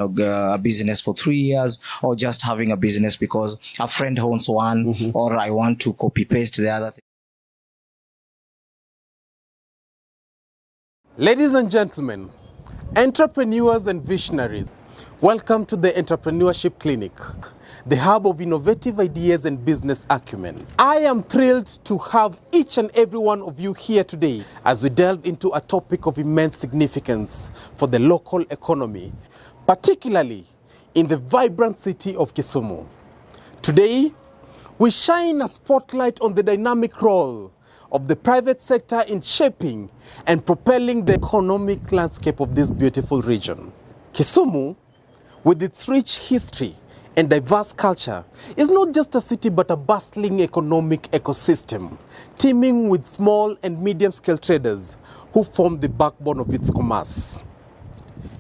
a business for 3 years, or just having a business because a friend owns one, or I want to copy paste the other thing. Ladies and gentlemen, entrepreneurs and visionaries, welcome to the Entrepreneurship Clinic, the hub of innovative ideas and business acumen. I am thrilled to have each and every one of you here today as we delve into a topic of immense significance for the local economy, particularly in the vibrant city of Kisumu. Today, we shine a spotlight on the dynamic role of the private sector in shaping and propelling the economic landscape of this beautiful region. Kisumu, with its rich history and diverse culture, is not just a city but a bustling economic ecosystem, teeming with small and medium-scale traders who form the backbone of its commerce.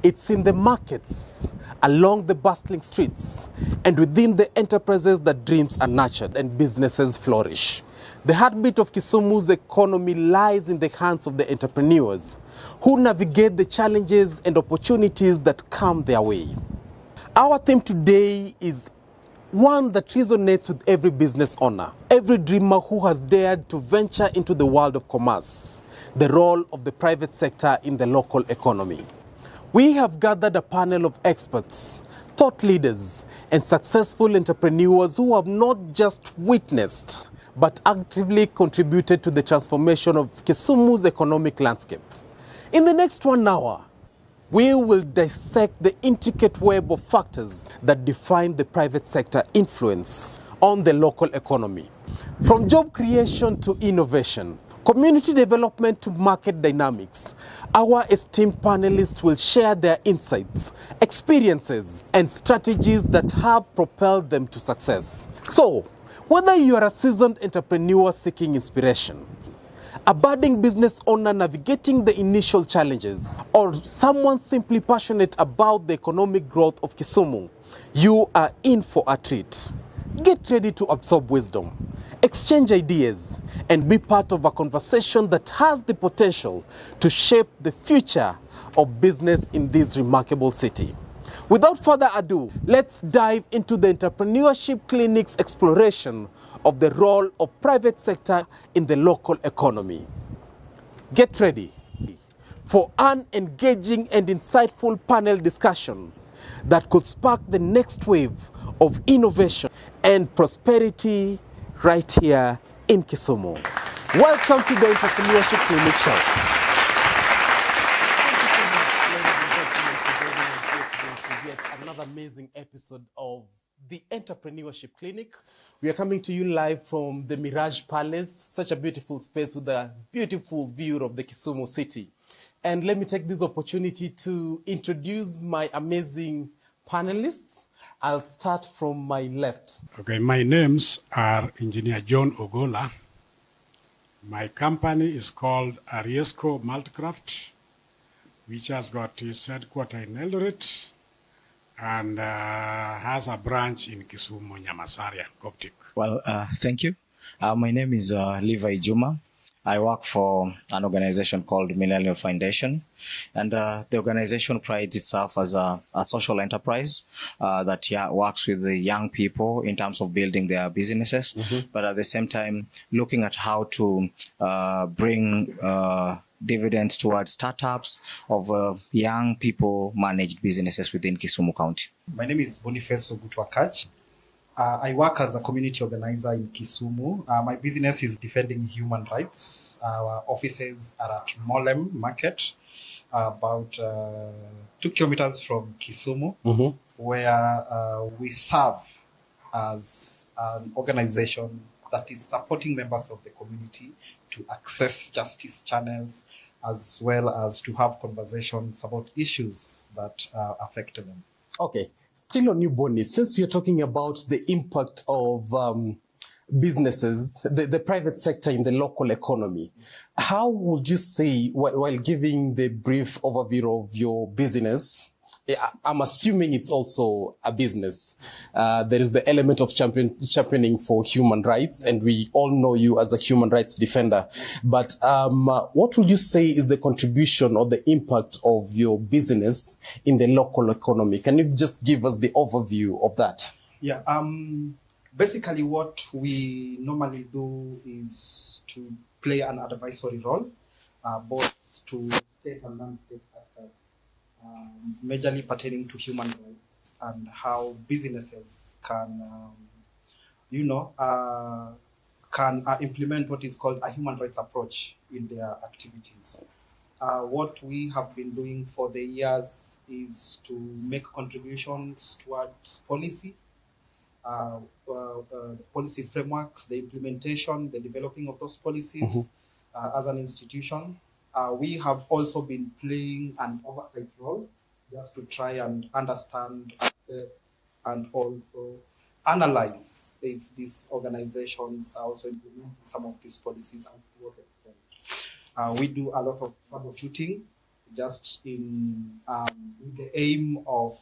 It's in the markets, along the bustling streets, and within the enterprises that dreams are nurtured and businesses flourish. The heartbeat of Kisumu's economy lies in the hands of the entrepreneurs who navigate the challenges and opportunities that come their way. Our theme today is one that resonates with every business owner, every dreamer who has dared to venture into the world of commerce, the role of the private sector in the local economy. We have gathered a panel of experts, thought leaders, and successful entrepreneurs who have not just witnessed but actively contributed to the transformation of Kisumu's economic landscape. In the next 1 hour, we will dissect the intricate web of factors that define the private sector influence on the local economy. From job creation to innovation, community development to market dynamics, our esteemed panelists will share their insights, experiences, and strategies that have propelled them to success. So, whether you are a seasoned entrepreneur seeking inspiration, a budding business owner navigating the initial challenges, or someone simply passionate about the economic growth of Kisumu, you are in for a treat. Get ready to absorb wisdom, exchange ideas, and be part of a conversation that has the potential to shape the future of business in this remarkable city. Without further ado, let's dive into the Entrepreneurship Clinic's exploration of the role of private sector in the local economy. Get ready for an engaging and insightful panel discussion that could spark the next wave of innovation and prosperity right here in Kisumu. Welcome to the Entrepreneurship Clinic show. Another amazing episode of the Entrepreneurship Clinic. We are coming to you live from the Mirage Palace, such a beautiful space with a beautiful view of the Kisumu city. And let me take this opportunity to introduce my amazing panelists. I'll start from my left. Okay, my names are Engineer John Ogola. My company is called Ariesco Multicraft, which has got its headquarters in Eldoret and has a branch in Kisumu, Nyamasaria, Coptic. Well, thank you. My name is Levi Juma. I work for an organization called Millennial Foundation, and the organization prides itself as a social enterprise that works with the young people in terms of building their businesses, but at the same time looking at how to bring dividends towards startups of young people managed businesses within Kisumu County. My name is Boniface Ogutwakach. I work as a community organizer in Kisumu. My business is defending human rights. Our offices are at Molem Market, about 2 kilometers from Kisumu, where we serve as an organization that is supporting members of the community to access justice channels, as well as to have conversations about issues that affect them. Okay, still on you, Bonnie, since you're talking about the impact of businesses, the private sector in the local economy, how would you say, while giving the brief overview of your business, I'm assuming it's also a business. There is the element of championing for human rights, and we all know you as a human rights defender. But what would you say is the contribution or the impact of your business in the local economy? Can you just give us the overview of that? Yeah. Basically, what we normally do is to play an advisory role, both to state and non-state actors, majorly pertaining to human rights and how businesses can, can implement what is called a human rights approach in their activities. What we have been doing for the years is to make contributions towards policy, policy frameworks, the implementation, the developing of those policies as an institution. We have also been playing an oversight role just to try and understand and also analyze if these organizations are also implementing some of these policies and to what extent. We do a lot of troubleshooting just in with the aim of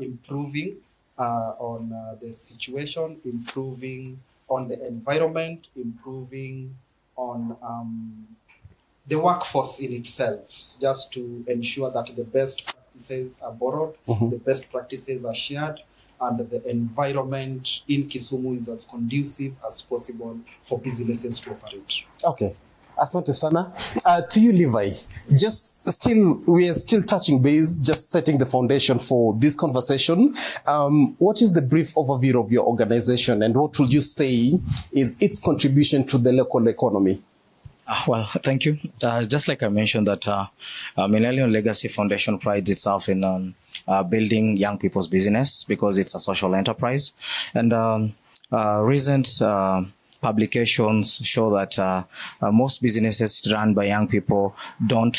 improving on the situation, improving on the environment, improving on the workforce in itself, just to ensure that the best practices are borrowed, the best practices are shared, and the environment in Kisumu is as conducive as possible for businesses to operate. Okay. Asante sana. To you, Levi, we are still touching base, just setting the foundation for this conversation. What is the brief overview of your organization, and what would you say is its contribution to the local economy? Well, thank you. Just like I mentioned that Millennium Legacy Foundation prides itself in building young people's business because it's a social enterprise. And recent publications show that most businesses run by young people don't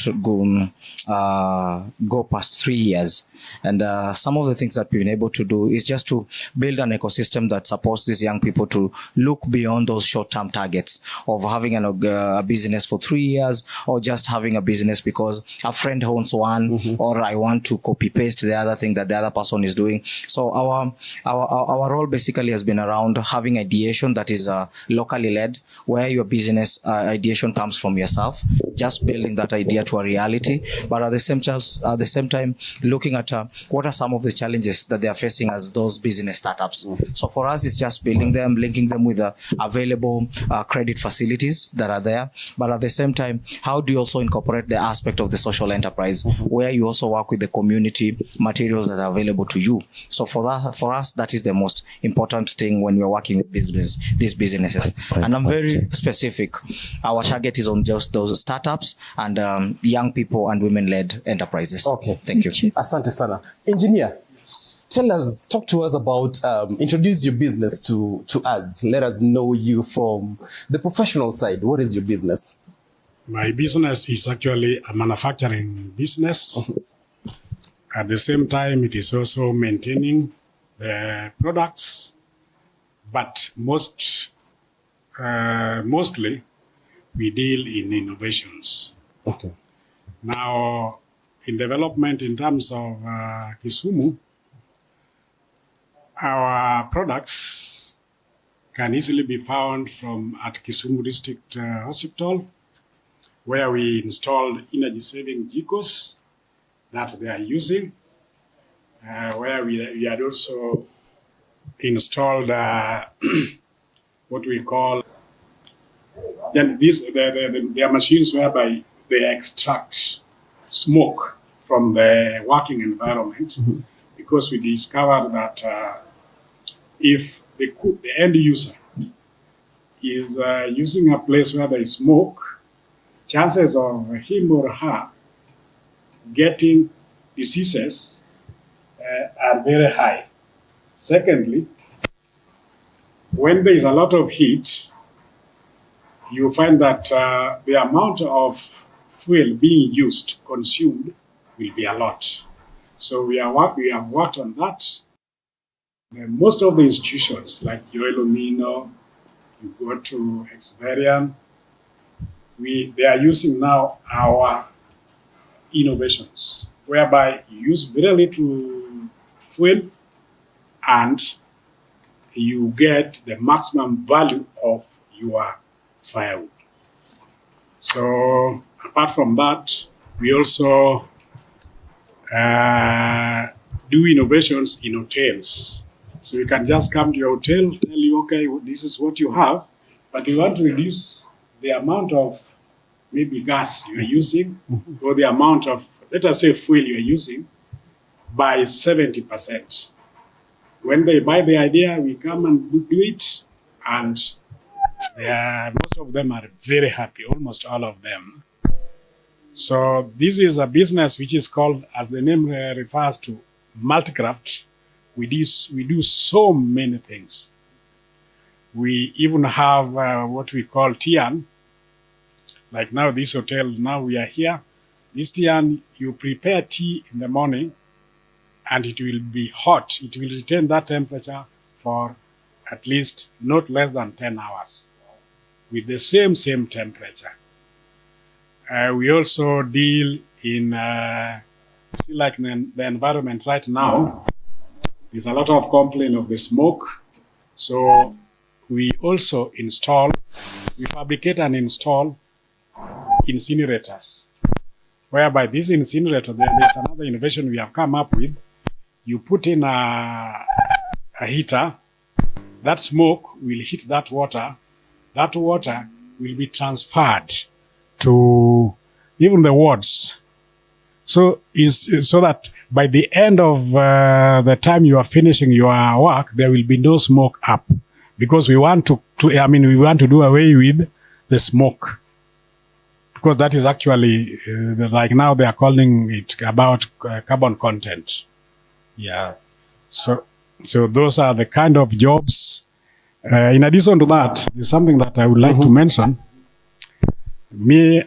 go past 3 years. And some of the things that we've been able to do is just to build an ecosystem that supports these young people to look beyond those short-term targets of having a business for 3 years, or just having a business because a friend owns one, or I want to copy-paste the other thing that the other person is doing. So our role basically has been around having ideation that is locally led, where your business ideation comes from yourself, just building that idea to a reality, but at the same time looking at what are some of the challenges that they are facing as those business startups. So for us, it's just building them, linking them with the available credit facilities that are there. But at the same time, how do you also incorporate the aspect of the social enterprise, where you also work with the community materials that are available to you? So for us, that is the most important thing when we're working with these businesses. And I'm very specific. Our target is on just those startups and young people and women-led enterprises. Okay. Thank you. Asante sana. Engineer, talk to us about, introduce your business to us. Let us know you from the professional side. What is your business? My business is actually a manufacturing business. At the same time, it is also maintaining the products, but mostly we deal in innovations. Okay. Now, in development in terms of Kisumu, our products can easily be found at Kisumu District Hospital, where we installed energy-saving jikos that they are using, where we had also installed what we call they are machines whereby they extract smoke from the working environment, because we discovered that if the end user is using a place where there is smoke, chances of him or her getting diseases are very high. Secondly, when there is a lot of heat, you find that the amount of fuel being consumed will be a lot. So we have worked on that. Most of the institutions like Joelomino, you go to Experian, they are using now our innovations whereby you use very little fuel and you get the maximum value of your firewood. So apart from that, we also do innovations in hotels. So you can just come to your hotel, tell you, okay, this is what you have, but we want to reduce the amount of maybe gas you are using or the amount of, let us say, fuel you are using by 70%. When they buy the idea, we come and do it, and most of them are very happy, almost all of them. So this is a business which is called, as the name refers to, multi-craft. We do so many things. We even have what we call tian. Like now, this hotel, now we are here. This tian, you prepare tea in the morning, and it will be hot. It will retain that temperature for at least not less than 10 hours with the same temperature. We also deal in, like the environment right now, there's a lot of complaint of the smoke. So we also we fabricate and install incinerators, whereby this incinerator, there's another innovation we have come up with. You put in a heater, that smoke will hit that water will be transferred to even the wards. So that by the end of the time you are finishing your work, there will be no smoke up, because we want to do away with the smoke, because that is actually like now they are calling it about carbon content. Yeah. So those are the kind of jobs. In addition to that, there's something that I would like to mention. Me,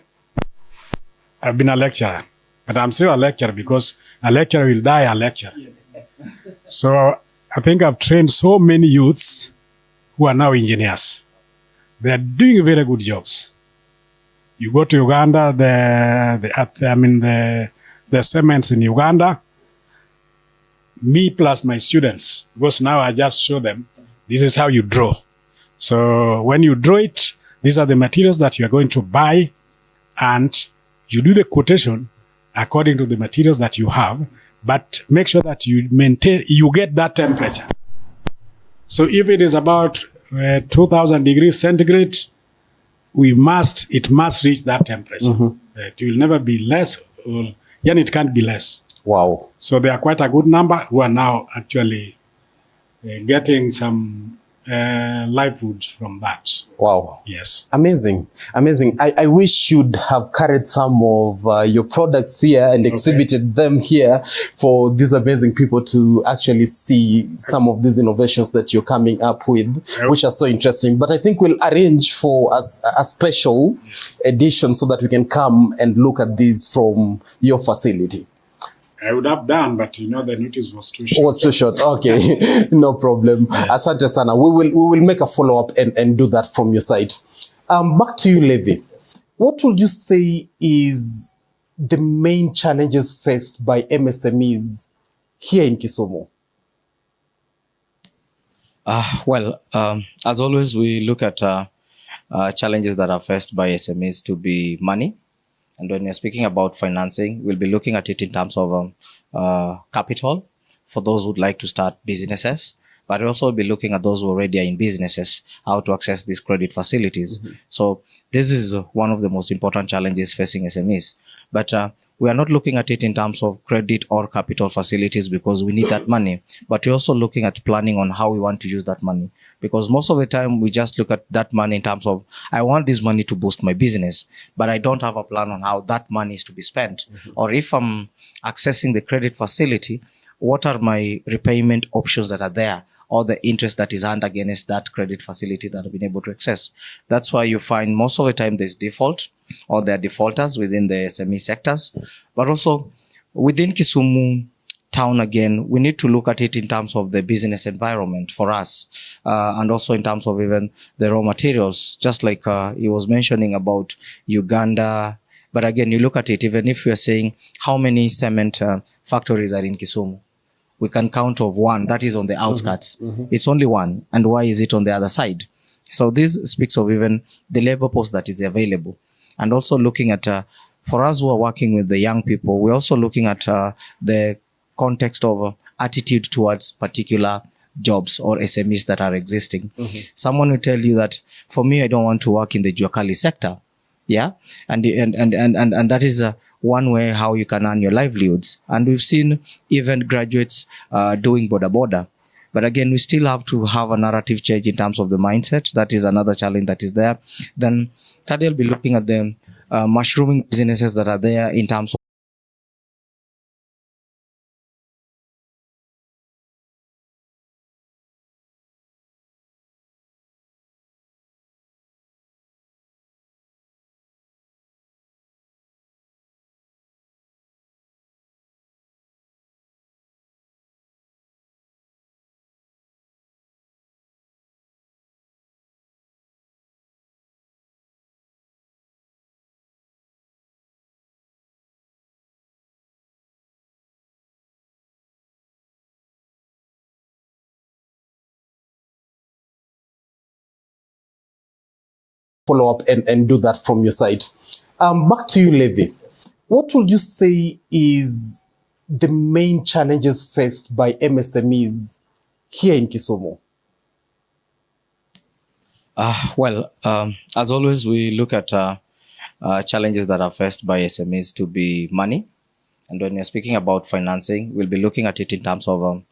I've been a lecturer, but I'm still a lecturer because a lecturer will die a lecturer. Yes. So I think I've trained so many youths who are now engineers. They are doing very good jobs. You go to Uganda, the cements in Uganda, me plus my students, because now I just show them, this is how you draw. So when you draw it, these are the materials that you are going to buy, and you do the quotation according to the materials that you have, but make sure that you get that temperature. So if it is about 2000 degrees centigrade, it must reach that temperature. It will never be less, it can't be less. Wow. So they are quite a good number who are now actually getting some livelihood from that. Wow. Yes. Amazing. I wish you'd have carried some of your products here and exhibited them here for these amazing people to actually see some of these innovations that you're coming up with, which are so interesting. But I think we'll arrange for a special edition so that we can come and look at these from your facility. I would have done, but the notice was too short. Was too short. Okay, no problem. Yes. Asante sana. We will make a follow-up and do that from your side. Back to you, Levi. What would you say is the main challenges faced by MSMEs here in Kisumu? As always, we look at challenges that are faced by SMEs to be money. And when you're speaking about financing, we'll be looking at it in terms of capital for those who would like to start businesses, but we'll also be looking at those who already are in businesses, how to access these credit facilities. So this is one of the most important challenges facing SMEs. But we are not looking at it in terms of credit or capital facilities because we need that money, but we're also looking at planning on how we want to use that money. Because most of the time we just look at that money in terms of, I want this money to boost my business, but I don't have a plan on how that money is to be spent. Or if I'm accessing the credit facility, what are my repayment options that are there, or the interest that is earned against that credit facility that I've been able to access. That's why you find most of the time there's default, or there are defaulters within the SME sectors. But also within Kisumu town, again, we need to look at it in terms of the business environment for us, and also in terms of even the raw materials, just like he was mentioning about Uganda, But again, you look at it, even if we are saying how many cement factories are in Kisumu, we can count of one that is on the outskirts. It's only one. And why is it on the other side? So this speaks of even the labor post that is available. And also looking at, for us who are working with the young people, we're also looking at the context of attitude towards particular jobs or SMEs that are existing. Someone will tell you that, for me, I don't want to work in the Juakali sector. Yeah. And that is one way how you can earn your livelihoods. And we've seen even graduates doing border. But again, we still have to have a narrative change in terms of the mindset. That is another challenge that is there. Then thirdly, I'll be looking at the mushrooming businesses that are there in terms of follow up and do that from your side. Back to you, Levi. What would you say is the main challenges faced by MSMEs here in Kisumu? As always, we look at challenges that are faced by SMEs to be money. And when you're speaking about financing, we'll be looking at it in terms of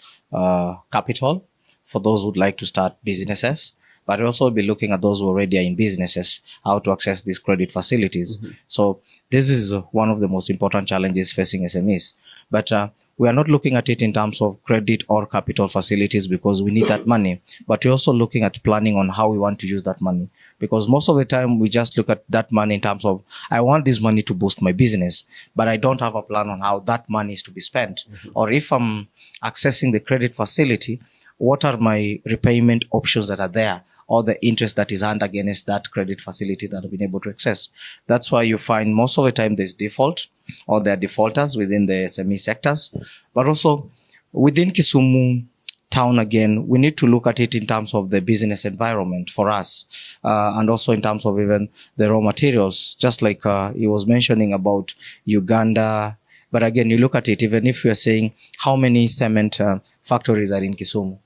capital for those who'd like to start businesses. But we'll also be looking at those who already are in businesses, how to access these credit facilities. So this is one of the most important challenges facing SMEs. But we are not looking at it in terms of credit or capital facilities because we need that money. But we're also looking at planning on how we want to use that money. Because most of the time, we just look at that money in terms of, I want this money to boost my business, but I don't have a plan on how that money is to be spent. Or if I'm accessing the credit facility, what are my repayment options that are there? Or the interest that is earned against that credit facility that I've been able to access. That's why you find most of the time there's default or there are defaulters within the SME sectors. But also within Kisumu town, again, we need to look at it in terms of the business environment for us and also in terms of even the raw materials, just like he was mentioning about Uganda. But again, you look at it, even if you're saying how many cement factories are in Kisumu,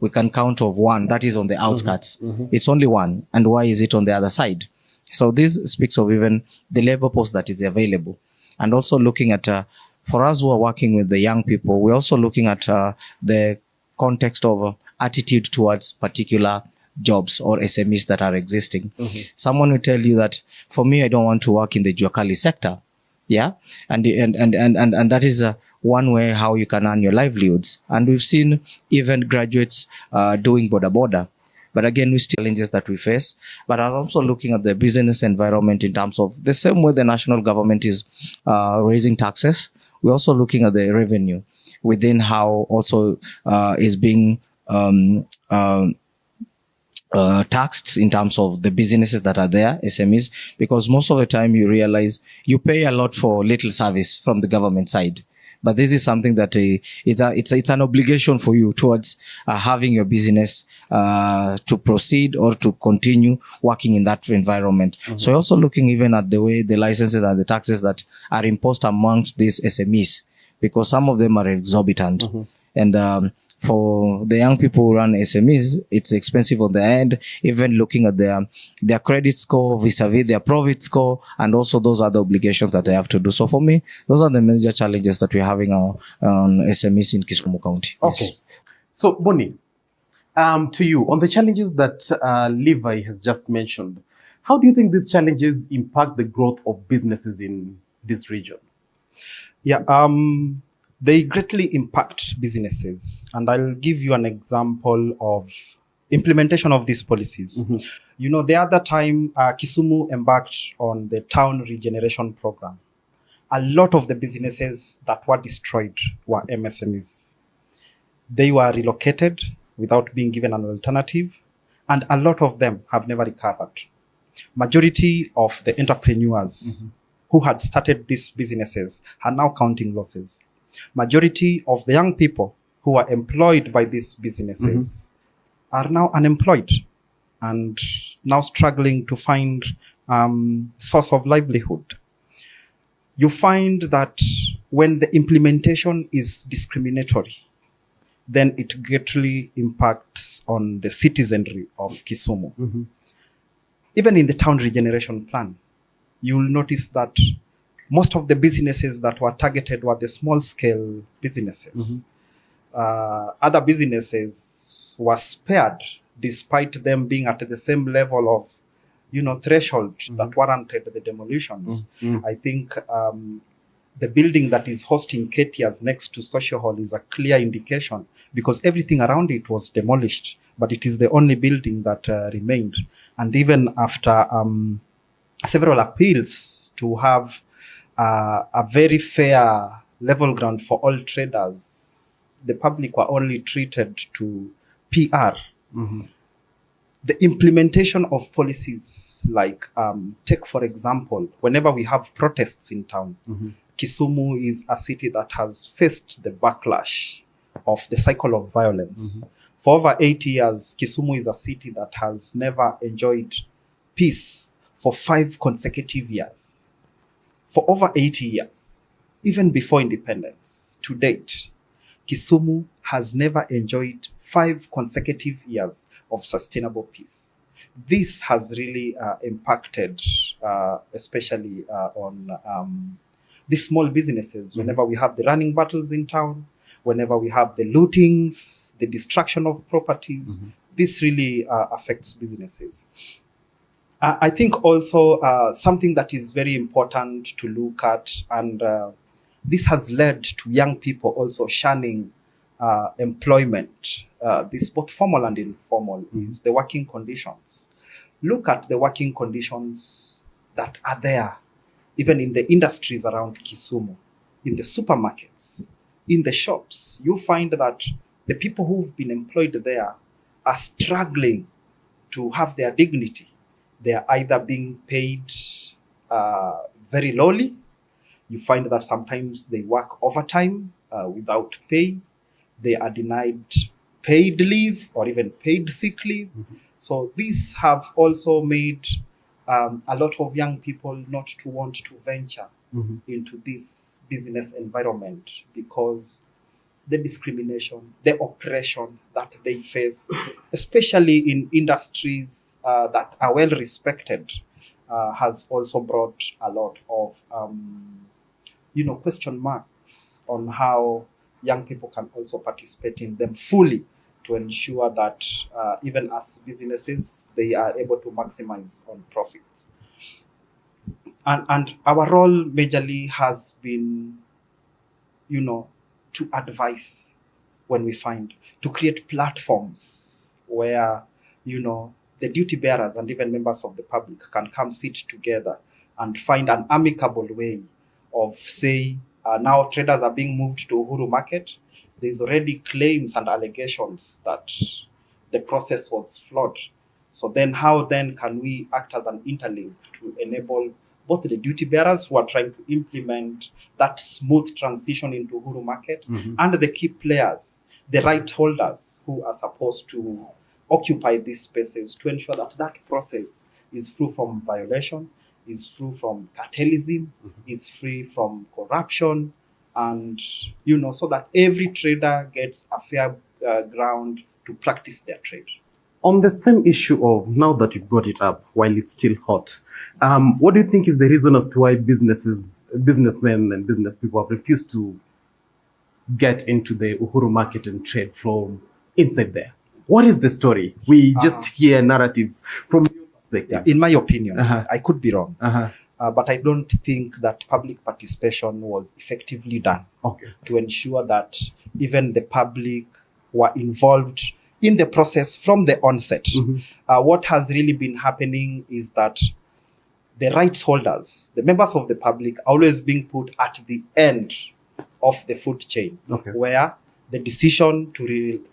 we can count of one that is on the outskirts. It's only one. And why is it on the other side? So this speaks of even the labor post that is available. And also looking at, for us who are working with the young people, we're also looking at the context of attitude towards particular jobs or SMEs that are existing. Someone will tell you that, for me, I don't want to work in the Juakali sector. Yeah. And that is one way how you can earn your livelihoods. And we've seen even graduates doing border. But again, we still challenges that we face. But I'm also looking at the business environment in terms of the same way the national government is raising taxes. We're also looking at the revenue within how also is being taxed in terms of the businesses that are there, SMEs, because most of the time you realize you pay a lot for little service from the government side. But this is something that it's an obligation for you towards having your business to proceed or to continue working in that environment. So you're also looking even at the way the licenses and the taxes that are imposed amongst these SMEs, because some of them are exorbitant. And for the young people who run SMEs, it's expensive on the end, even looking at their credit score vis-a-vis their profit score, and also those other obligations that they have to do. So for me, those are the major challenges that we're having on SMEs in Kisumu County. Okay. Yes. So, Bonnie, to you, on the challenges that Levi has just mentioned, how do you think these challenges impact the growth of businesses in this region? Yeah, they greatly impact businesses. And I'll give you an example of implementation of these policies. You know, the other time Kisumu embarked on the town regeneration program, a lot of the businesses that were destroyed were MSMEs. They were relocated without being given an alternative, and a lot of them have never recovered. Majority of the entrepreneurs who had started these businesses are now counting losses. Majority of the young people who are employed by these businesses are now unemployed and now struggling to find source of livelihood. You find that when the implementation is discriminatory, then it greatly impacts on the citizenry of Kisumu. Even in the town regeneration plan, you will notice that most of the businesses that were targeted were the small scale businesses. Other businesses were spared despite them being at the same level of, threshold that warranted the demolitions. I think the building that is hosting KTIAs next to Social Hall is a clear indication, because everything around it was demolished, but it is the only building that remained. And even after several appeals to have a very fair level ground for all traders, the public were only treated to PR. The implementation of policies like, take for example, whenever we have protests in town, Kisumu is a city that has faced the backlash of the cycle of violence. For over 8 years, Kisumu is a city that has never enjoyed peace for 5 consecutive years. For over 80 years, even before independence, to date, Kisumu has never enjoyed 5 consecutive years of sustainable peace. This has really impacted, especially on the small businesses. Whenever we have the running battles in town, whenever we have the lootings, the destruction of properties, this really affects businesses. I think also something that is very important to look at, and this has led to young people also shunning employment, this both formal and informal, is the working conditions. Look at the working conditions that are there, even in the industries around Kisumu, in the supermarkets, in the shops. You find that the people who've been employed there are struggling to have their dignity. They are either being paid very lowly. You find that sometimes they work overtime without pay. They are denied paid leave or even paid sick leave. So these have also made a lot of young people not to want to venture into this business environment, because the discrimination, the oppression that they face, especially in industries that are well respected, has also brought a lot of question marks on how young people can also participate in them fully, to ensure that even as businesses, they are able to maximize on profits. And our role majorly has been, to advise when we find, to create platforms where, the duty bearers and even members of the public can come sit together and find an amicable way of, say, now traders are being moved to Uhuru Market. There's already claims and allegations that the process was flawed. So then how then can we act as an interlink to enable both the duty bearers who are trying to implement that smooth transition into Uhuru Market and the key players, the right holders who are supposed to occupy these spaces, to ensure that that process is free from violation, is free from cartelism, is free from corruption, and, so that every trader gets a fair ground to practice their trade. On the same issue of, now that you brought it up while it's still hot, what do you think is the reason as to why businessmen and business people have refused to get into the Uhuru Market and trade from inside there? What is the story? We just hear narratives from your perspective. In my opinion, I could be wrong, but I don't think that public participation was effectively done to ensure that even the public were involved in the process from the onset. What has really been happening is that the rights holders, the members of the public, are always being put at the end of the food chain, where the decision to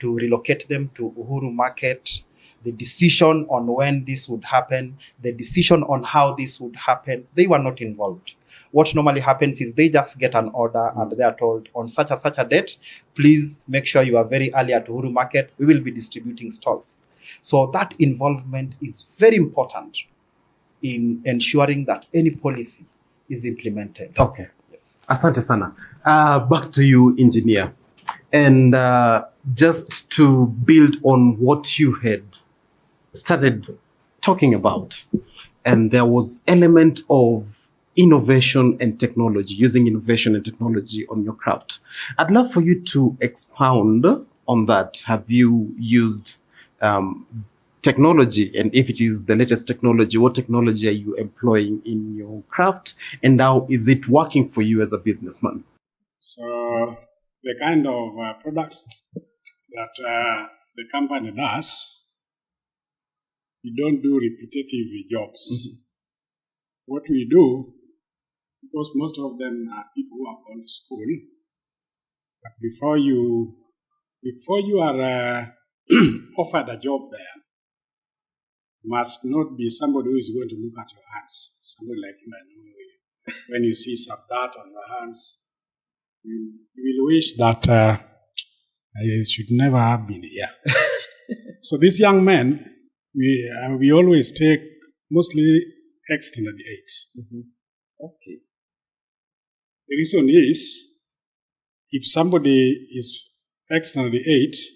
relocate them to Uhuru Market, the decision on when this would happen, the decision on how this would happen, they were not involved. what normally happens is they just get an order and they are told on such a date, please make sure you are very early at Uhuru Market. We will be distributing stalls. So that involvement is very important in ensuring that any policy is implemented. Okay. Yes. Asante sana. Back to you, engineer. And just to build on what you had started talking about, and there was element of innovation and technology, using innovation and technology on your craft. I'd love for you to expound on that. Have you used technology? And if it is the latest technology, what technology are you employing in your craft? And how is it working for you as a businessman? So the kind of products that the company does, we don't do repetitive jobs. Mm-hmm. What we do, because most of them are people who have gone to school, but before you are offered a job there, must not be somebody who is going to look at your hands. Somebody like you, I know, when you see some dirt on your hands, you will wish that I should never have been here. So these young men, we always take mostly extended age. Mm-hmm. Okay. The reason is, if somebody is extended age,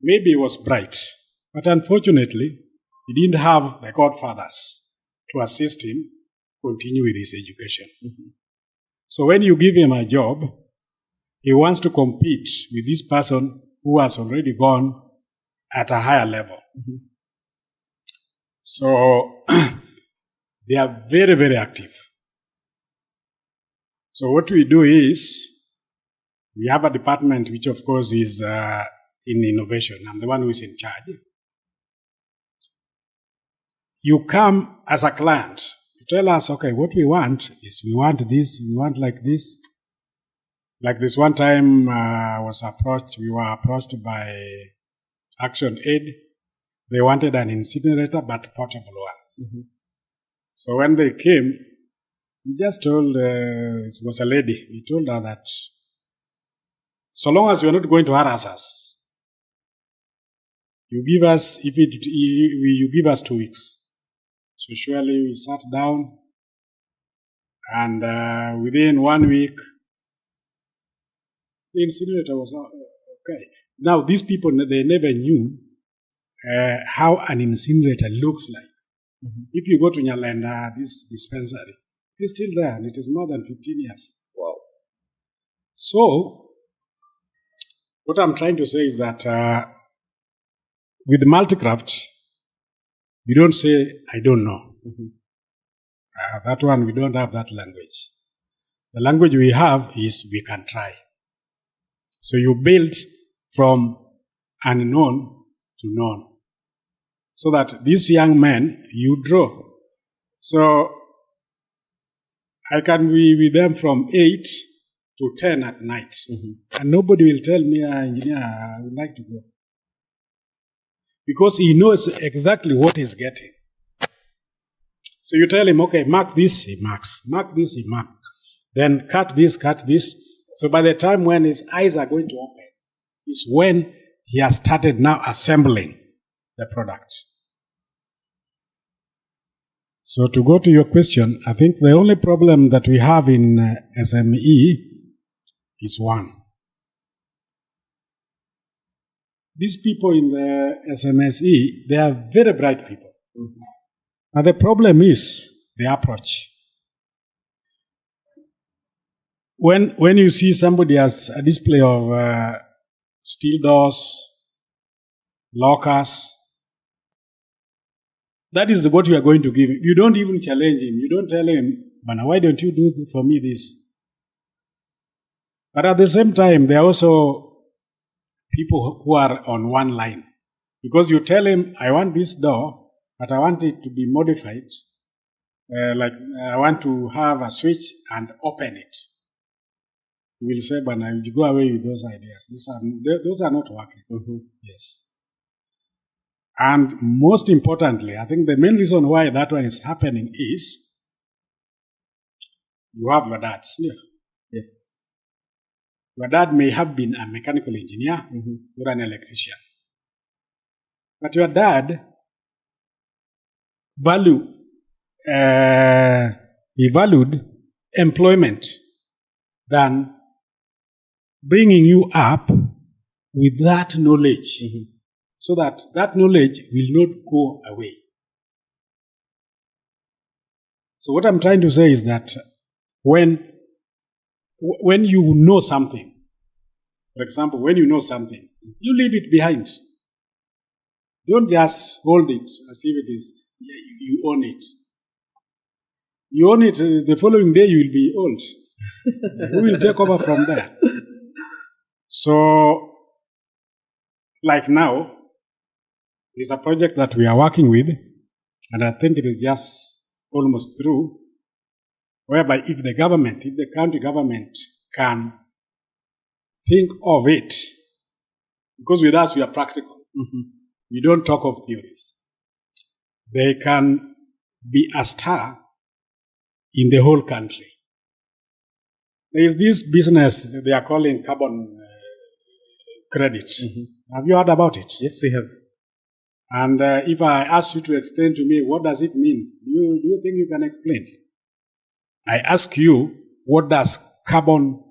maybe he was bright, but unfortunately, he didn't have the godfathers to assist him continue with his education. Mm-hmm. So when you give him a job, he wants to compete with this person who has already gone at a higher level. Mm-hmm. So they are very, very active. So what we do is, we have a department which of course is in innovation. I'm the one who is in charge. You come as a client, you tell us, okay, what we want is we want this, we want like this. Like this one time we were approached by Action Aid. They wanted an incinerator, but portable one. Mm-hmm. So when they came, we just told, it was a lady, we told her that so long as you're not going to harass us, you give us, you give us 2 weeks. So surely we sat down, and within 1 week, the incinerator was okay. Now, these people, they never knew how an incinerator looks like. Mm-hmm. If you go to Nyalenda, this dispensary, it is still there, and it is more than 15 years. Wow. So, what I'm trying to say is that with Multicraft, we don't say, I don't know. Mm-hmm. That one, we don't have that language. The language we have is we can try. So you build from unknown to known. So that these young men, you draw. So I can be with them from 8 to 10 at night. Mm-hmm. And nobody will tell me, engineer, I would like to go. Because he knows exactly what he's getting. So you tell him, okay, mark this, he marks. Mark this, he marks. Then cut this, cut this. So by the time when his eyes are going to open, is when he has started now assembling the product. So to go to your question, I think the only problem that we have in SME is one. These people in the SMSE, they are very bright people. Mm-hmm. But the problem is the approach. When you see somebody has a display of steel doors, lockers, that is what you are going to give him. You don't even challenge him. You don't tell him, Bana, why don't you do for me this? But at the same time, there are also people who are on one line. Because you tell him, I want this door, but I want it to be modified. Like I want to have a switch and open it. You will say, Bana, you go away with those ideas. Those are not working. Mm-hmm. Yes. And most importantly, I think the main reason why that one is happening is You have your dad. Yeah. Yes. Your dad may have been a mechanical engineer or an electrician. But your dad he valued employment than bringing you up with that knowledge, so that that knowledge will not go away. So what I'm trying to say is that when you know something, for example, when you know something, you leave it behind. Don't just hold it as if it is, you own it. You own it, the following day you will be old. Who will take over from there? So, like now, there's a project that we are working with, and I think it is just almost through, whereby if the county government can think of it, because with us we are practical. We don't talk of theories. They can be a star in the whole country. There is this business they are calling carbon credit. Have you heard about it? Yes, we have. And if I ask you to explain to me, what does it mean? Do you think you can explain? I ask you, what does carbon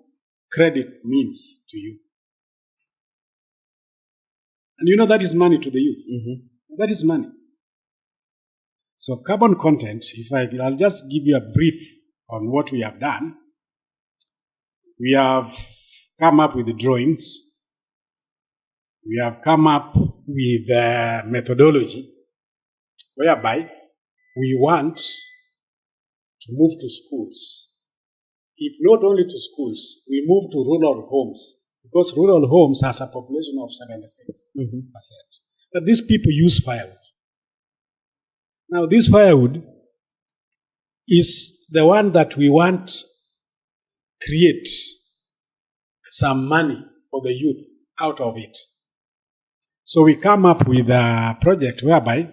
credit means to you? And you know that is money to the youth. That is money. So carbon content, I'll just give you a brief on what we have done. We have come up with the drawings. We have come up with the methodology whereby we want to move to schools. If not only to schools, we move to rural homes, because rural homes has a population of 76%. But these people use firewood. Now, this firewood is the one that we want create some money for the youth out of it. So we come up with a project whereby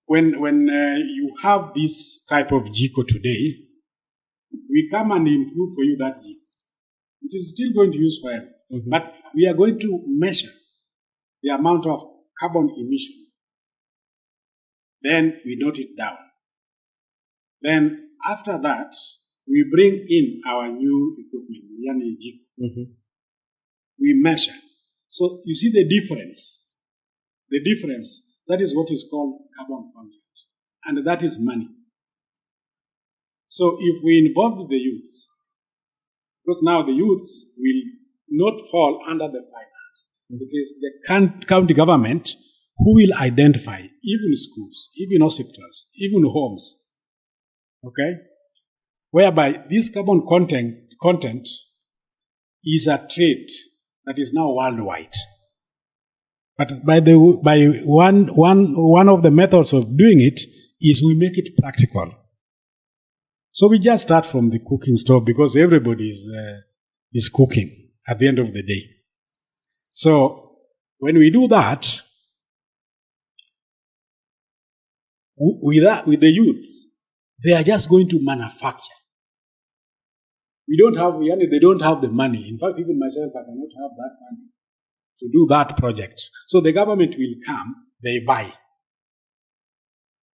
when you have this type of jiko today, we come and improve for you that jiko. It is still going to use fire, but we are going to measure the amount of carbon emission. Then we note it down. Then after that, we bring in our new equipment, yani jiko. We measure. So you see the difference. The difference, that is what is called carbon content. And that is money. So if we involve the youths, because now the youths will not fall under the finance, because the county government who will identify even schools, even hospitals, even homes, okay, whereby this carbon content is a trait that is now worldwide. But by one of the methods of doing it is we make it practical. So we just start from the cooking stove, because everybody is cooking at the end of the day. So when we do that, with the youths, they are just going to manufacture. They don't have the money. In fact, even myself, I cannot have that money to do that project. So the government will come, they buy.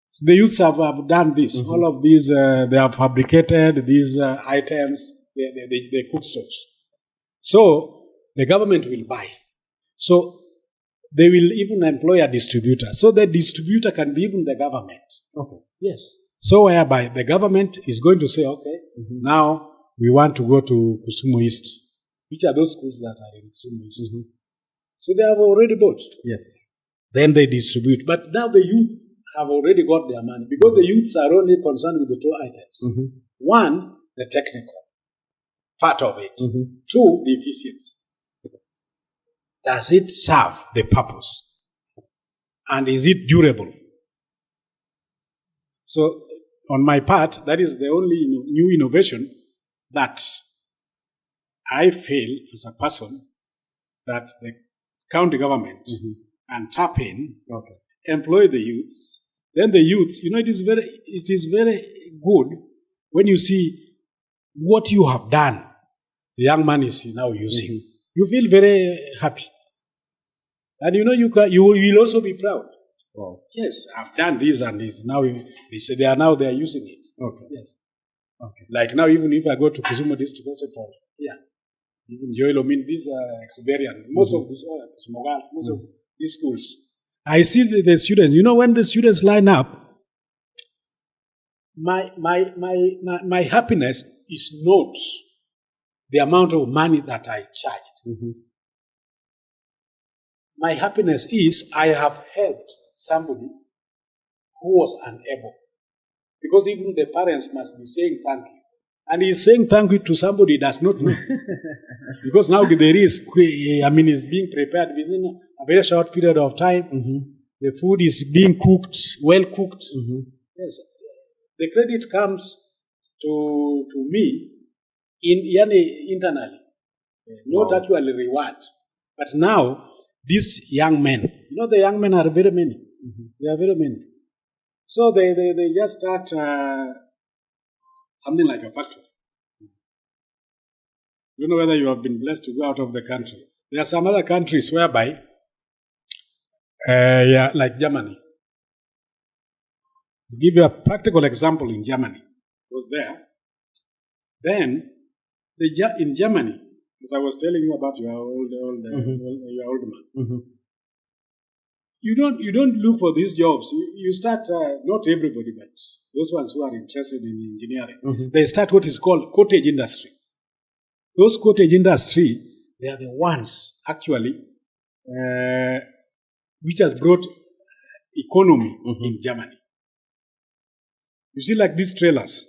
So the youths have done this. All of these, they have fabricated these items, they cook stoves. So the government will buy. So they will even employ a distributor. So the distributor can be even the government. Okay. Yes. So whereby the government is going to say, okay, now we want to go to Kusumu East. Which are those schools that are in Kusumu East? So they have already bought. Yes. Then they distribute. But now the youths have already got their money, because the youths are only concerned with the two items. One, the technical part of it. Two, the efficiency. Does it serve the purpose? And is it durable? So, on my part, that is the only new innovation that I feel as a person that the county government can tap in, employ the youths, Then the youth, it is very good when you see what you have done. The young man is now using. You feel very happy. And you will also be proud. Wow. Yes, I've done this and this. Now they are using it. Okay. Yes. Okay. Like now, even if I go to Kisumu District Hospital, even Joel, these are ex-Berian. Most of these, most of these schools, I see the students. When the students line up, my happiness is not the amount of money that I charge. My happiness is I have helped somebody who was unable. Because even the parents must be saying thank you. And he's saying thank you to somebody he does not know. Because now there is, it's being prepared within a very short period of time. The food is being cooked, well cooked. Yes. The credit comes to me internally, not actually reward. But now, these young men, the young men are very many. They are very many. So they just start something like a factory. You know whether you have been blessed to go out of the country. There are some other countries whereby, like Germany. To give you a practical example in Germany, I was there. Then, in Germany, as I was telling you about your old man, you don't look for these jobs. You start, not everybody, but those ones who are interested in engineering, they start what is called cottage industry. Those cottage industry, they are the ones actually which has brought economy in Germany. You see, like these trailers.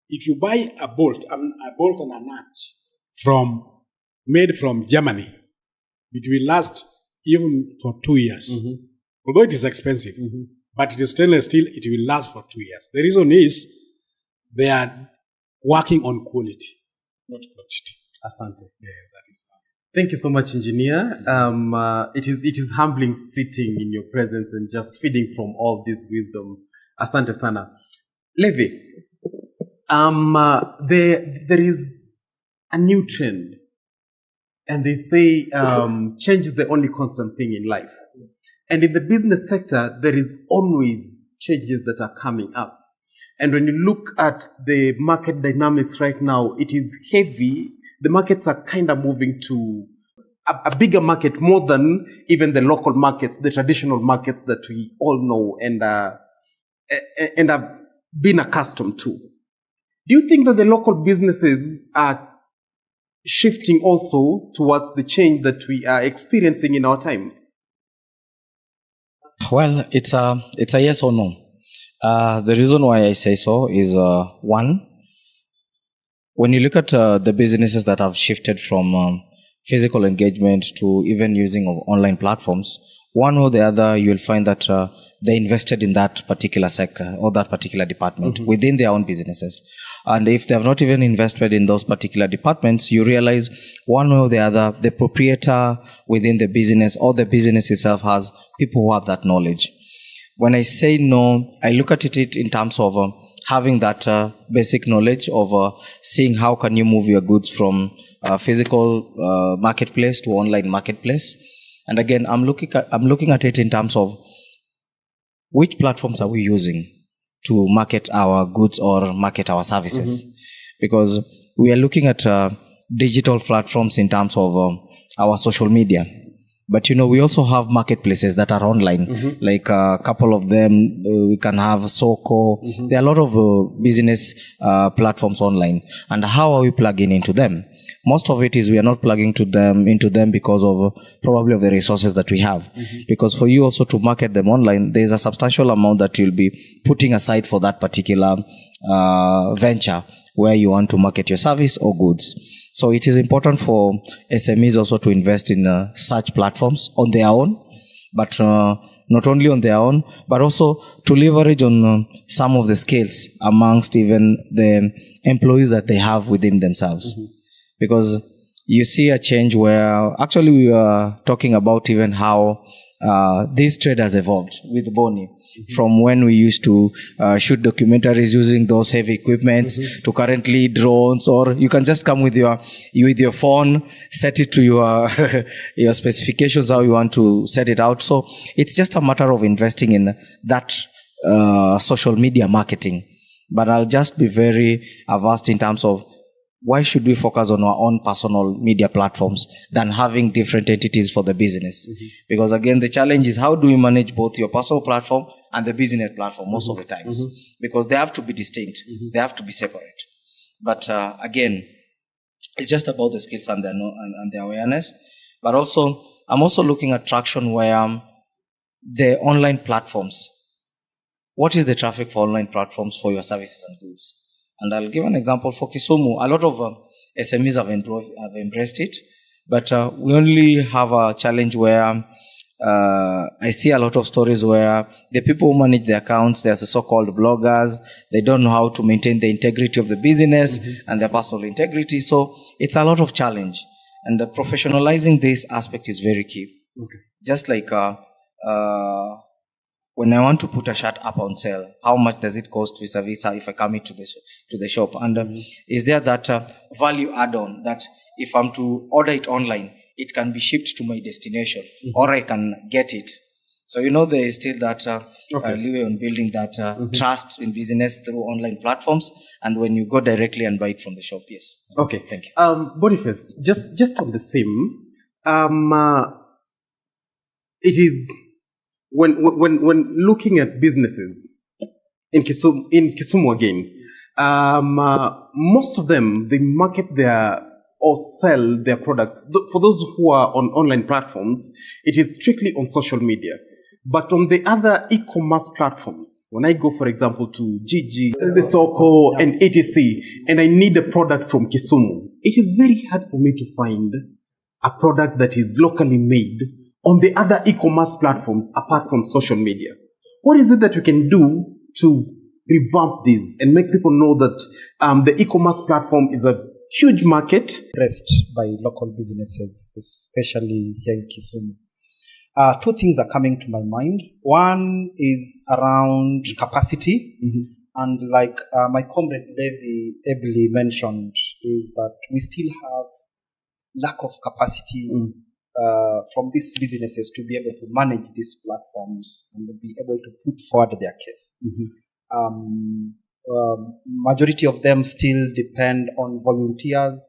If you buy a bolt and a nut made from Germany, it will last even for 2 years. Although it is expensive, but it is stainless steel, it will last for 2 years. The reason is they are working on quality, not quantity. Asante. Yeah, that is how. Thank you so much, engineer. It is humbling sitting in your presence and just feeding from all this wisdom. Asante sana. Levi, there is a new trend, and they say change is the only constant thing in life. And in the business sector, there is always changes that are coming up. And when you look at the market dynamics right now, it is heavy. The markets are kind of moving to a bigger market, more than even the local markets, the traditional markets that we all know and have been accustomed to. Do you think that the local businesses are shifting also towards the change that we are experiencing in our time? Well, it's a yes or no. The reason why I say so is one, when you look at the businesses that have shifted from physical engagement to even using of online platforms, one or the other, you'll find that they invested in that particular sector or that particular department within their own businesses. And if they have not even invested in those particular departments, you realize one way or the other, the proprietor within the business or the business itself has people who have that knowledge. When I say no, I look at it in terms of having that basic knowledge of seeing how can you move your goods from physical marketplace to online marketplace. And again, I'm looking at it in terms of which platforms are we using to market our goods or market our services? Because we are looking at digital platforms in terms of our social media. But we also have marketplaces that are online, like a couple of them. We can have Soko. There are a lot of business platforms online. And how are we plugging into them? Most of it is we are not plugging into them because of probably of the resources that we have. Because for you also to market them online, there is a substantial amount that you'll be putting aside for that particular venture where you want to market your service or goods. So it is important for SMEs also to invest in such platforms on their own, but not only on their own, but also to leverage on some of the skills amongst even the employees that they have within themselves. Because you see a change where actually we are talking about even how this trade has evolved with Boni. From when we used to shoot documentaries using those heavy equipments to currently drones, or you can just come with your phone, set it to your your specifications, how you want to set it out. So it's just a matter of investing in that social media marketing. But I'll just be very averse in terms of why should we focus on our own personal media platforms than having different entities for the business? Because again, the challenge is how do we manage both your personal platform and the business platform most of the times? Because they have to be distinct. They have to be separate. But again, it's just about the skills and the awareness. But also, I'm also looking at traction where the online platforms, what is the traffic for online platforms for your services and goods? And I'll give an example for Kisumu. A lot of SMEs have embraced it, but we only have a challenge where I see a lot of stories where the people who manage the accounts, there's the so-called bloggers, they don't know how to maintain the integrity of the business and their personal integrity. So it's a lot of challenge. And professionalizing this aspect is very key. Just like when I want to put a shirt up on sale, how much does it cost vis-a-vis if I come into the shop? And is there that value add-on that if I'm to order it online, it can be shipped to my destination, or I can get it? So there is still that leeway on building that trust in business through online platforms, and when you go directly and buy it from the shop. Yes. Okay. Thank you. Boniface, just on the same, it is when looking at businesses in Kisumu again, most of them, they market or sell their products. For those who are on online platforms, it is strictly on social media. But on the other e-commerce platforms, when I go, for example, to Gigi, the Soko, and etc., and I need a product from Kisumu, it is very hard for me to find a product that is locally made on the other e-commerce platforms apart from social media. What is it that we can do to revamp this and make people know that the e-commerce platform is a huge market? Pressed by local businesses, especially here in Kisumu. Two things are coming to my mind. One is around capacity. And like my comrade Levi ably mentioned, is that we still have lack of capacity from these businesses to be able to manage these platforms and be able to put forward their case. Majority of them still depend on volunteers,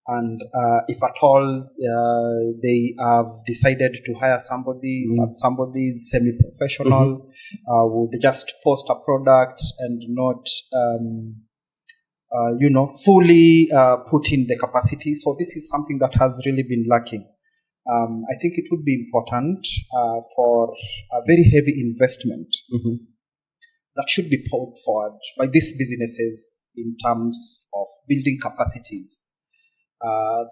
and if at all they have decided to hire somebody, but somebody is semi-professional, would just post a product and not fully put in the capacity. So this is something that has really been lacking. I think it would be important for a very heavy investment that should be poured forward by these businesses in terms of building capacities,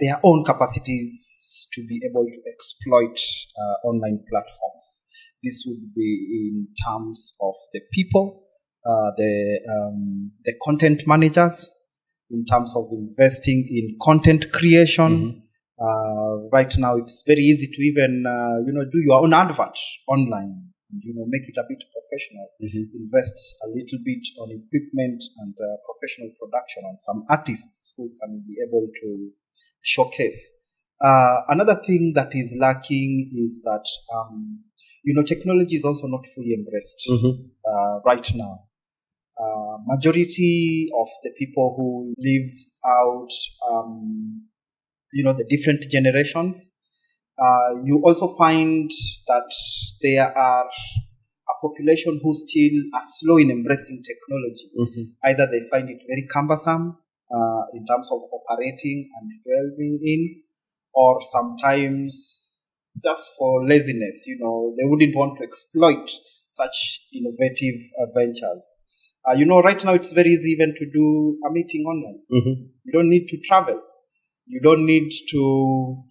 their own capacities to be able to exploit online platforms. This would be in terms of the people, the content managers, in terms of investing in content creation. Right now, it's very easy to even do your own advert online and make it a bit professional. Invest a little bit on equipment and professional production on some artists who can be able to showcase. Another thing that is lacking is that technology is also not fully embraced right now. Majority of the people who lives out the different generations, you also find that there are a population who still are slow in embracing technology. Either they find it very cumbersome in terms of operating and delving in, or sometimes just for laziness, they wouldn't want to exploit such innovative ventures. Right now it's very easy even to do a meeting online. You don't need to travel. You don't need to,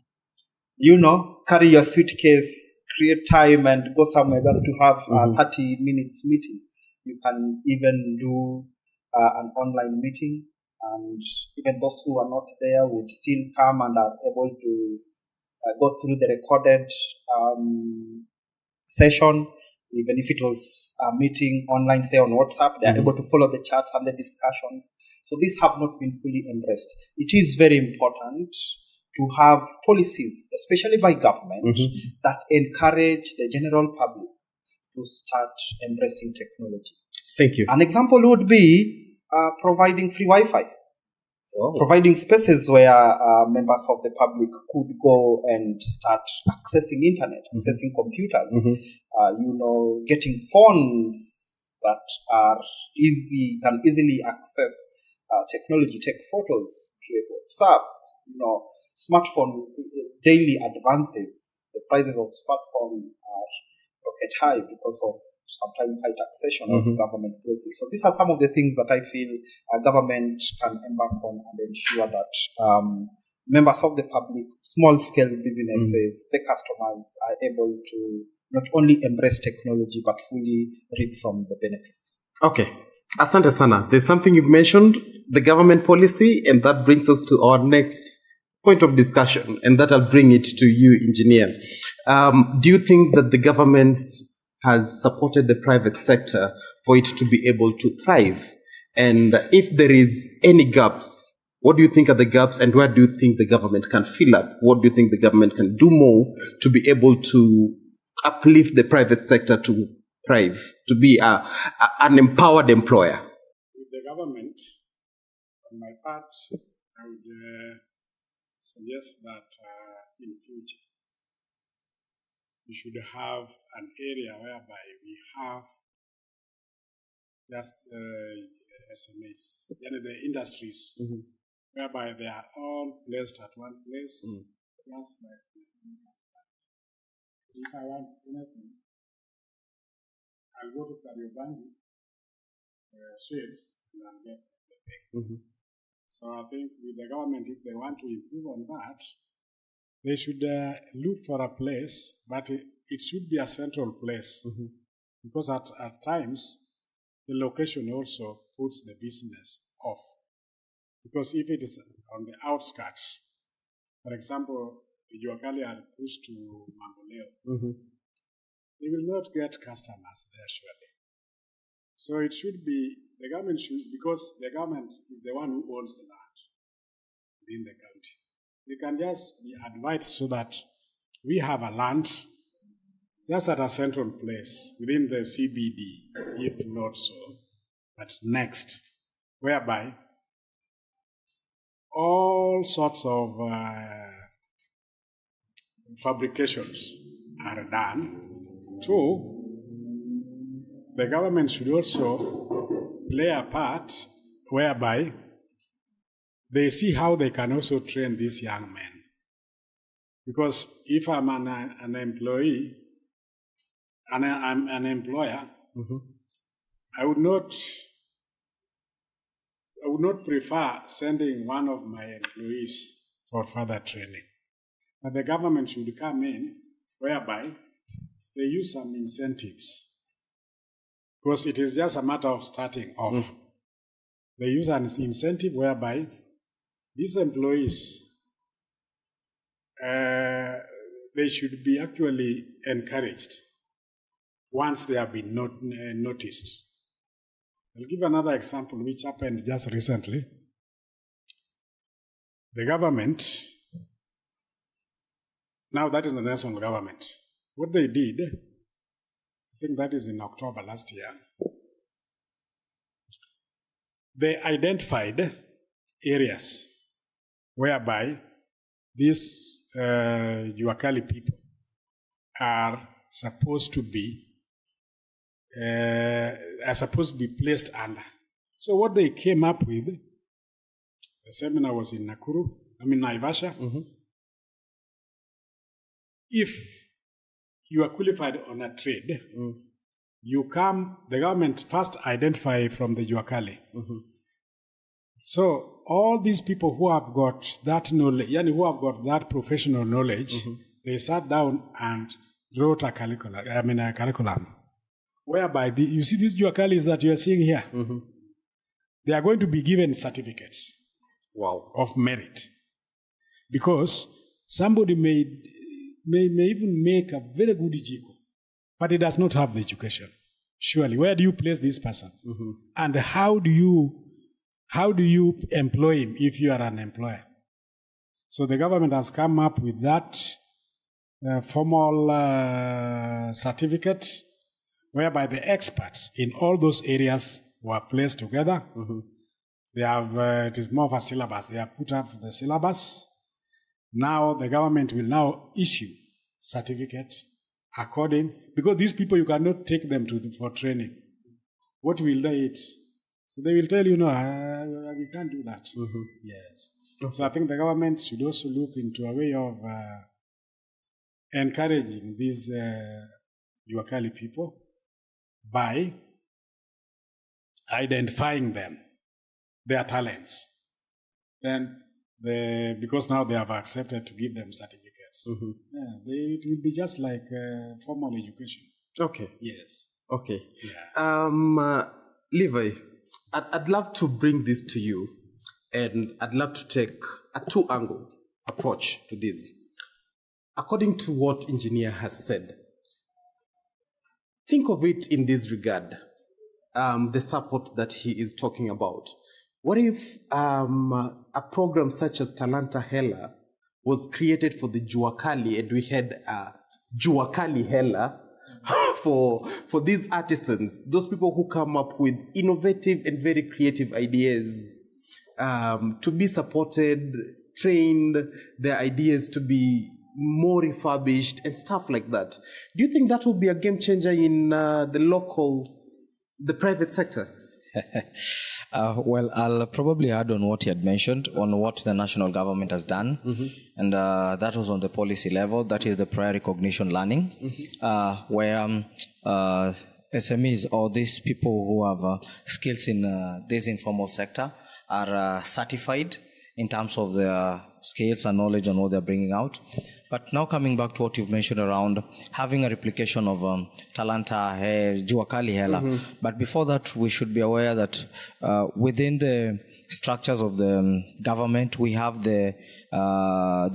carry your suitcase, create time and go somewhere just to have a 30 minutes meeting. You can even do an online meeting, and even those who are not there would still come and are able to go through the recorded session, even if it was a meeting online, say on WhatsApp, they are able to follow the chats and the discussions. So these have not been fully embraced. It is very important to have policies, especially by government, that encourage the general public to start embracing technology. Thank you. An example would be providing free Wi-Fi. Providing spaces where members of the public could go and start accessing internet, accessing computers, getting phones that are can easily access technology, take photos, create WhatsApp, smartphone daily advances. The prices of smartphone are rocket high because of sometimes high taxation of government policies. So these are some of the things that I feel a government can embark on and ensure that members of the public, small-scale businesses, the customers are able to not only embrace technology but fully reap from the benefits. Okay. Asante sana. There's something you've mentioned, the government policy, and that brings us to our next point of discussion, and that I'll bring it to you, engineer. Do you think that the government has supported the private sector for it to be able to thrive? And if there is any gaps, what do you think are the gaps, and where do you think the government can fill up? What do you think the government can do more to be able to uplift the private sector to thrive, to be an empowered employer? With the government, on my part, I would suggest that in future, we should have an area whereby we have just SMEs, the industries, whereby they are all placed at one place. Just like if I want anything, I'll go to Kariobangi, Shades, and I'll get the thing. So I think with the government, if they want to improve on that, they should look for a place, but it should be a central place. Because at times, the location also puts the business off. Because if it is on the outskirts, for example, the Juakali are pushed to Mamboleo, they will not get customers there surely. So it should be, the government should, because the government is the one who owns the land within the county. They can just be advised so that we have a land just at a central place within the CBD, if not so, but next, whereby all sorts of fabrications are done. So, the government should also play a part whereby they see how they can also train these young men. Because if I'm an employee, and I'm an employer, I would not prefer sending one of my employees for further training. But the government should come in whereby they use some incentives. Because it is just a matter of starting off. They use an incentive whereby these employees, they should be actually encouraged once they have been noticed. I'll give another example which happened just recently. The government, now that is the national government, what they did, I think that is in October last year, they identified areas whereby these Juakali people are supposed to be placed under. So what they came up with, the seminar was in Naivasha. If you are qualified on a trade, the government first identify from the Juakali. So all these people who have got that knowledge, who have got that professional knowledge, they sat down and wrote a curriculum, whereby you see these Juakalis that you are seeing here, they are going to be given certificates of merit, because somebody may even make a very good jiko, but he does not have the education. Surely, where do you place this person? And how do you employ him if you are an employer? So the government has come up with that formal certificate whereby the experts in all those areas were placed together. They have, it is more of a syllabus. They have put up the syllabus. Now the government will now issue certificate according, because these people, you cannot take them for training. What will they eat? So they will tell you, no, we can't do that. Yes. Okay. So I think the government should also look into a way of encouraging these Juakali people by identifying them, their talents. Then, because now they have accepted to give them certificates. It will be just like formal education. Okay. Yes. Okay. Yeah. Levi, I'd love to bring this to you, and I'd love to take a two-angle approach to this. According to what engineer has said, think of it in this regard, the support that he is talking about. What if a program such as Talanta Hela was created for the Juakali, and we had Juakali Hela for these artisans, those people who come up with innovative and very creative ideas, to be supported, trained, their ideas to be more refurbished and stuff like that. Do you think that will be a game changer in the private sector? Well, I'll probably add on what you had mentioned on what the national government has done, and that was on the policy level. That is the prior recognition learning, where SMEs or these people who have skills in this informal sector are certified in terms of their skills and knowledge on what they're bringing out. But now coming back to what you've mentioned around having a replication of Talanta, Juakali Hela. But before that, we should be aware that within the structures of the government, we have the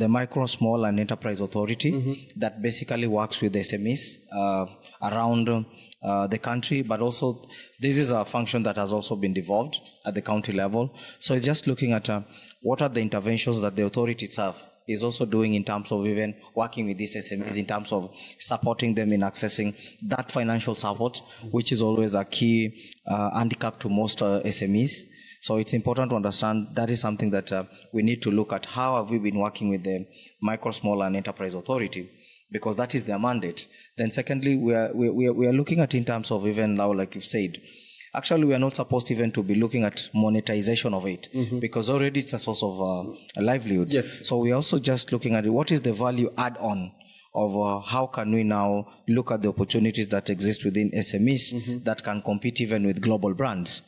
Micro, Small and Enterprise Authority that basically works with SMEs around the country, but also this is a function that has also been devolved at the county level. So it's just looking at what are the interventions that the authority itself is also doing in terms of even working with these SMEs, in terms of supporting them in accessing that financial support, which is always a key handicap to most SMEs. So it's important to understand that is something that we need to look at. How have we been working with the Micro, Small and Enterprise Authority? Because that is their mandate. Then secondly, we are looking at in terms of even now, like you've said, actually we are not supposed even to be looking at monetization of it, because already it's a source of a livelihood. Yes. So we're also just looking at what is the value add-on of how can we now look at the opportunities that exist within SMEs that can compete even with global brands.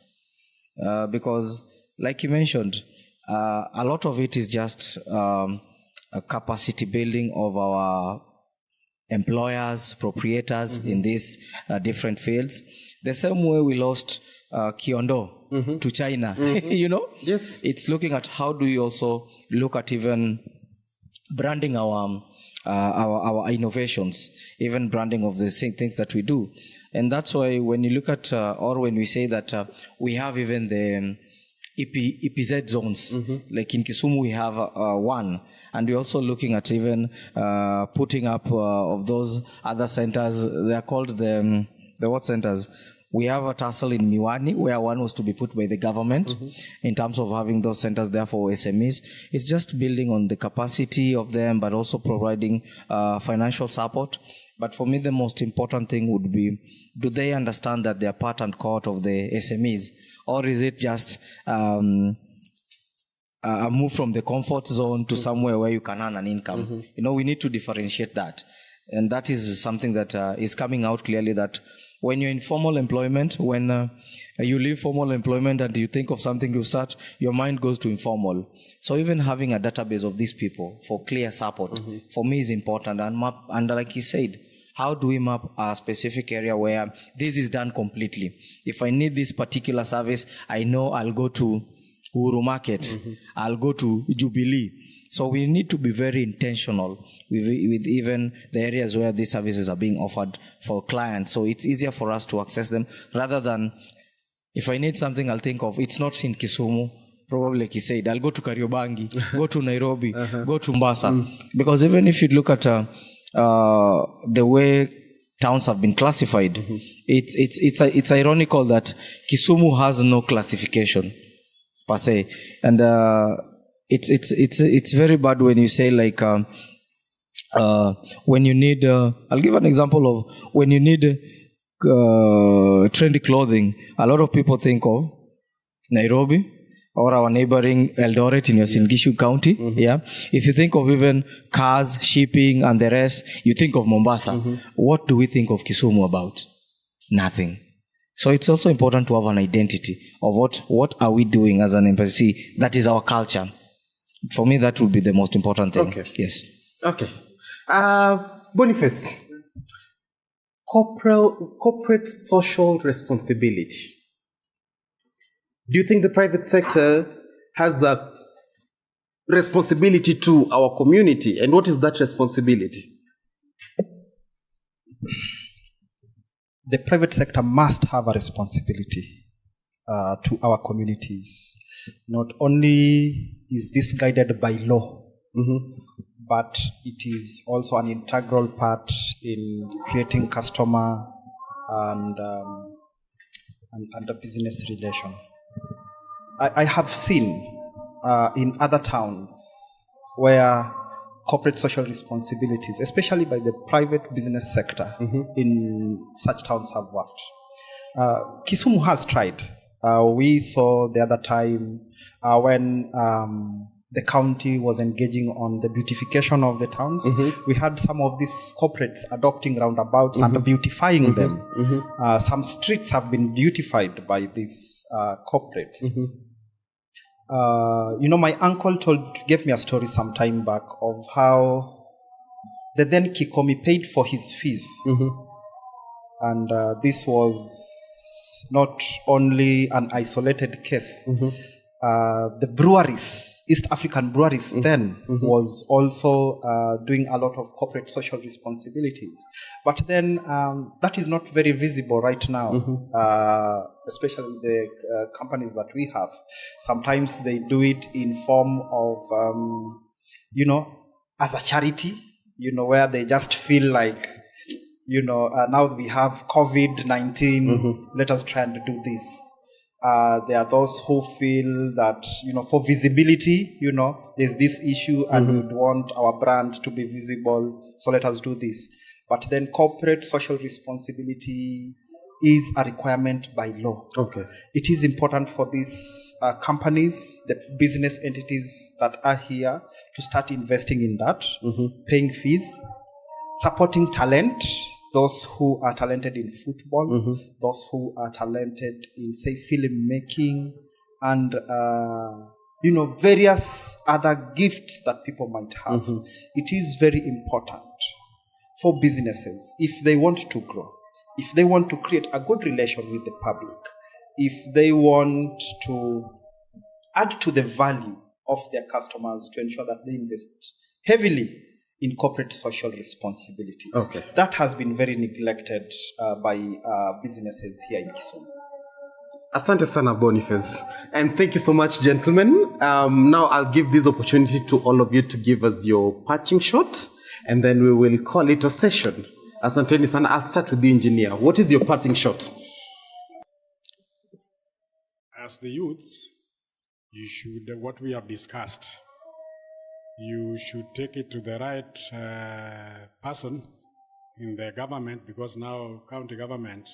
Because like you mentioned, a lot of it is just a capacity building of our employers, proprietors in these different fields. The same way we lost Kiondo to China, you know? Yes. It's looking at how do we also look at even branding our innovations, even branding of the same things that we do. And that's why when you look at, or when we say that we have even the EPZ zones, like in Kisumu we have one, and we're also looking at even putting up of those other centers. They're called the what centers? We have a tussle in Miwani where one was to be put by the government in terms of having those centers there for SMEs. It's just building on the capacity of them, but also providing financial support. But for me, the most important thing would be, do they understand that they are part and core of the SMEs? Or is it just a move from the comfort zone to somewhere where you can earn an income? You know, we need to differentiate that. And that is something that is coming out clearly, that when you're in formal employment, when you leave formal employment and you think of something to start, your mind goes to informal. So even having a database of these people for clear support, for me is important. And like he said, how do we map a specific area where this is done completely? If I need this particular service, I know I'll go to Uhuru Market, I'll go to Jubilee. So we need to be very intentional with even the areas where these services are being offered for clients. So it's easier for us to access them rather than, if I need something, I'll think of, it's not in Kisumu, probably like he said, I'll go to Kariobangi, go to Nairobi, go to Mombasa. Because even if you look at the way towns have been classified, it's ironical that Kisumu has no classification per se. And it's very bad when you say like when you need I'll give an example of when you need trendy clothing. A lot of people think of Nairobi or our neighboring Eldoret in your Singishu County. Yeah. If you think of even cars, shipping, and the rest, you think of Mombasa. What do we think of Kisumu about? Nothing. So it's also important to have an identity of what are we doing as an embassy. That is our culture. For me, that would be the most important thing. Okay. Yes. Okay. Boniface, corporate social responsibility. Do you think the private sector has a responsibility to our community? And what is that responsibility? The private sector must have a responsibility to our communities. Not only is this guided by law, but it is also an integral part in creating customer and a business relation. I have seen in other towns where corporate social responsibilities, especially by the private business sector in such towns, have worked. Kisumu has tried. We saw the other time when the county was engaging on the beautification of the towns. We had some of these corporates adopting roundabouts and beautifying them. Some streets have been beautified by these corporates. My uncle gave me a story some time back of how the then Kikomi paid for his fees. And this was not only an isolated case. The breweries, East African breweries then was also doing a lot of corporate social responsibilities. But then that is not very visible right now, especially the companies that we have. Sometimes they do it in form of, as a charity, where they just feel like, now we have COVID-19, let us try and do this. There are those who feel that, for visibility, there's this issue and we would want our brand to be visible, so let us do this. But then corporate social responsibility is a requirement by law. Okay. It is important for these companies, the business entities that are here, to start investing in that, paying fees, supporting talent, those who are talented in football, those who are talented in, say, filmmaking, and, various other gifts that people might have. It is very important for businesses, if they want to grow, if they want to create a good relation with the public, if they want to add to the value of their customers, to ensure that they invest heavily in corporate social responsibilities. Okay. That has been very neglected by businesses here in Kisumu. Asante sana, Boniface. And thank you so much, gentlemen. Now I'll give this opportunity to all of you to give us your parting shot, and then we will call it a session. Asante sana. I'll start with the engineer. What is your parting shot? As the youths, you should, what we have discussed, you should take it to the right person in the government, because now county government,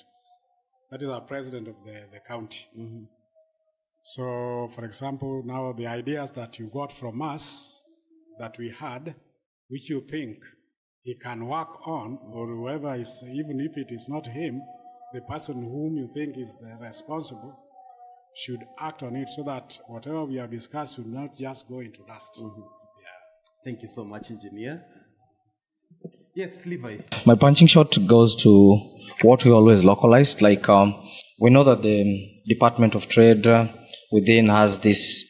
that is our president of the county. So, for example, now the ideas that you got from us, that we had, which you think he can work on, or whoever is, even if it is not him, the person whom you think is the responsible should act on it, so that whatever we have discussed should not just go into dust. Thank you so much, engineer. Yes, Levi. My punching shot goes to what we always localized. Like, we know that the Department of Trade within has this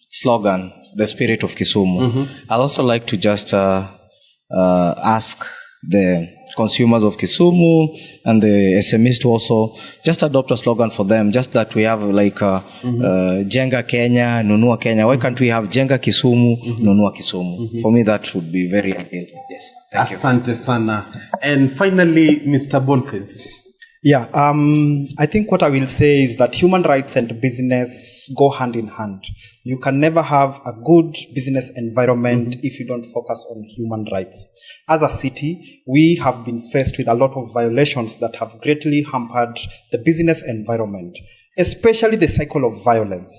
slogan, the spirit of Kisumu. I'd also like to just ask the consumers of Kisumu and the SMEs to also just adopt a slogan for them, just that we have like Jenga Kenya, Nunua Kenya. Why can't we have Jenga Kisumu, Nunua Kisumu? For me, that would be very ideal. Yes. Thank you. Asante sana. And finally, Mr. Boniface. Yeah, I think what I will say is that human rights and business go hand in hand. You can never have a good business environment if you don't focus on human rights. As a city, we have been faced with a lot of violations that have greatly hampered the business environment, especially the cycle of violence.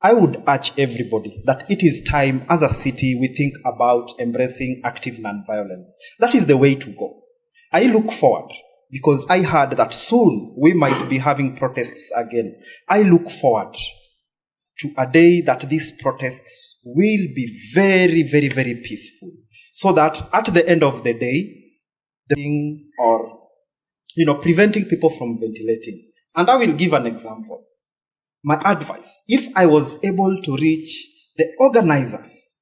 I would urge everybody that it is time as a city we think about embracing active non-violence. That is the way to go. I look forward, because I heard that soon we might be having protests again. I look forward to a day that these protests will be very, very, very peaceful, so that at the end of the day, preventing people from ventilating. And I will give an example. My advice, if I was able to reach the organizers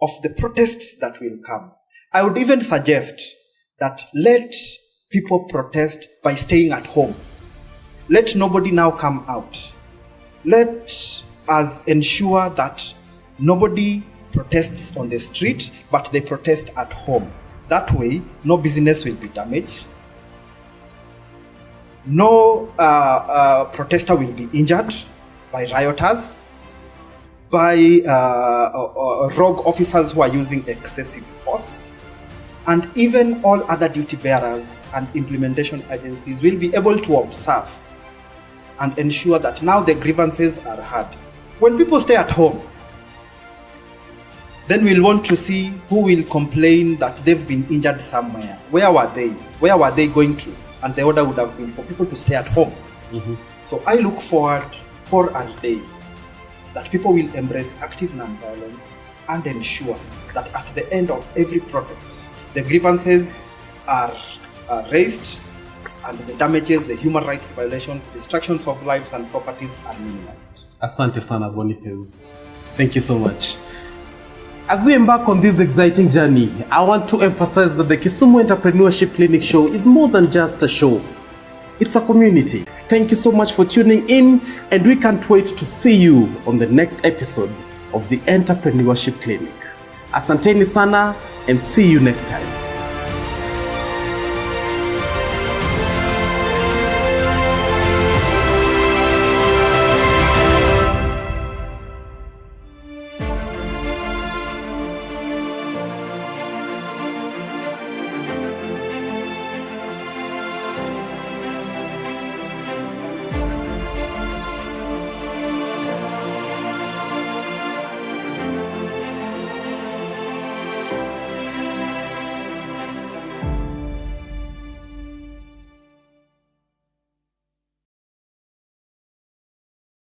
of the protests that will come, I would even suggest that let people protest by staying at home. Let nobody now come out. Let us ensure that nobody protests on the street, but they protest at home. That way, no business will be damaged. No protester will be injured by rioters, by rogue officers who are using excessive force. And even all other duty bearers and implementation agencies will be able to observe and ensure that now the grievances are heard. When people stay at home, then we'll want to see who will complain that they've been injured somewhere. Where were they? Where were they going to? And the order would have been for people to stay at home. So I look forward for a day that people will embrace active non-violence and ensure that at the end of every protest, the grievances are raised and the damages, the human rights violations, destructions of lives and properties are minimized. Asante sana Boniface. Thank you so much. As we embark on this exciting journey, I want to emphasize that the Kisumu Entrepreneurship Clinic show is more than just a show. It's a community. Thank you so much for tuning in, and we can't wait to see you on the next episode of the Entrepreneurship Clinic. Asanteni sana, and see you next time.